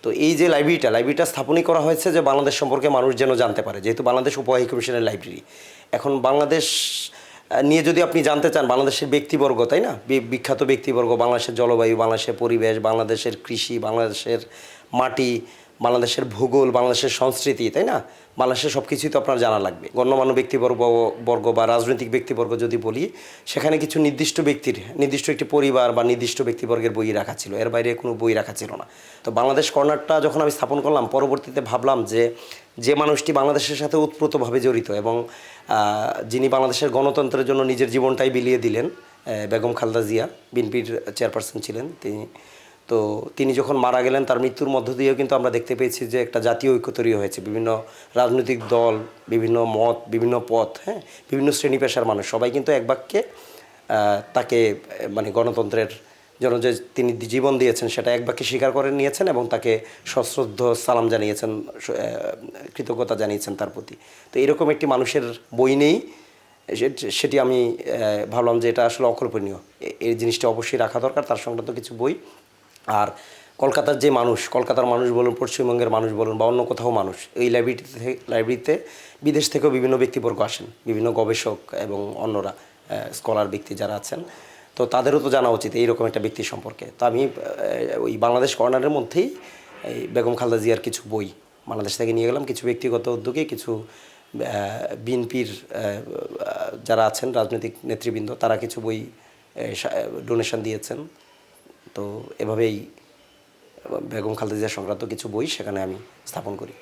তো এই যে লাইব্রেরিটা স্থাপনই করা হয়েছে যে বাংলাদেশ সম্পর্কে মানুষ যেন জানতে পারে, যেহেতু বাংলাদেশ উপ-হাইকমিশনের লাইব্রেরি। এখন বাংলাদেশ নিয়ে যদি আপনি জানতে চান, বাংলাদেশের ব্যক্তিবর্গ, তাই না, বিখ্যাত ব্যক্তিবর্গ, বাংলাদেশের জলবায়ু, বাংলাদেশের পরিবেশ, বাংলাদেশের কৃষি, বাংলাদেশের মাটি, বাংলাদেশের ভূগোল, বাংলাদেশের সংস্কৃতি, তাই না, বাংলাদেশের সব কিছুই তো আপনার জানা লাগবে। গণ্যমান্য ব্যক্তিবর্গ বা রাজনৈতিক ব্যক্তিবর্গ যদি বলি, সেখানে কিছু নির্দিষ্ট ব্যক্তির, নির্দিষ্ট একটি পরিবার বা নির্দিষ্ট ব্যক্তিবর্গের বই রাখা ছিল, এর বাইরে কোনো বই রাখা ছিল না। তো বাংলাদেশ কর্নারটা যখন আমি স্থাপন করলাম, পরবর্তীতে ভাবলাম যে মানুষটি বাংলাদেশের সাথে ওতপ্রোতভাবে জড়িত এবং যিনি বাংলাদেশের গণতন্ত্রের জন্য নিজের জীবনটাই বিলিয়ে দিলেন, বেগম খালেদা জিয়া, বিএনপির চেয়ারপারসন ছিলেন তিনি যখন মারা গেলেন, তার মৃত্যুর মধ্য দিয়েও কিন্তু আমরা দেখতে পেয়েছি যে একটা জাতীয় ঐক্য তৈরি হয়েছে। বিভিন্ন রাজনৈতিক দল, বিভিন্ন মত, বিভিন্ন পথ, হ্যাঁ, বিভিন্ন শ্রেণী পেশার মানুষ সবাই কিন্তু এক বাক্যে তাকে মানে গণতন্ত্রের জন্য যে তিনি জীবন দিয়েছেন সেটা এক বাক্যে স্বীকার করে নিয়েছেন এবং তাকে সশ্রদ্ধ সালাম জানিয়েছেন, কৃতজ্ঞতা জানিয়েছেন তার প্রতি। তো এরকম একটি মানুষের বই নেই, সেটি আমি ভাবলাম যে এটা আসলে অকল্পনীয়, এই জিনিসটা অবশ্যই রাখা দরকার, তার সংক্রান্ত কিছু বই। আর কলকাতার যে মানুষ, কলকাতার মানুষ বলুন, পশ্চিমবঙ্গের মানুষ বলুন বা অন্য কোথাও মানুষ, এই লাইব্রেরিতে বিদেশ থেকেও বিভিন্ন ব্যক্তিবর্গ আসেন, বিভিন্ন গবেষক এবং অন্যরা, স্কলার ব্যক্তি যারা আছেন, তো তাদেরও তো জানা উচিত এইরকম একটা ব্যক্তি সম্পর্কে। তো আমি ওই বাংলাদেশ কর্নারের মধ্যেই এই বেগম খালেদা জিয়ার কিছু বই বাংলাদেশ থেকে নিয়ে গেলাম, কিছু ব্যক্তিগত উদ্যোগে, কিছু বিএনপির যারা আছেন রাজনৈতিক নেতৃবৃন্দ, তারা কিছু বই ডোনেশন দিয়েছেন। তো এভাবেই বেগম খালেদা জিয়া সংক্রান্ত কিছু বই সেখানে আমি স্থাপন করি।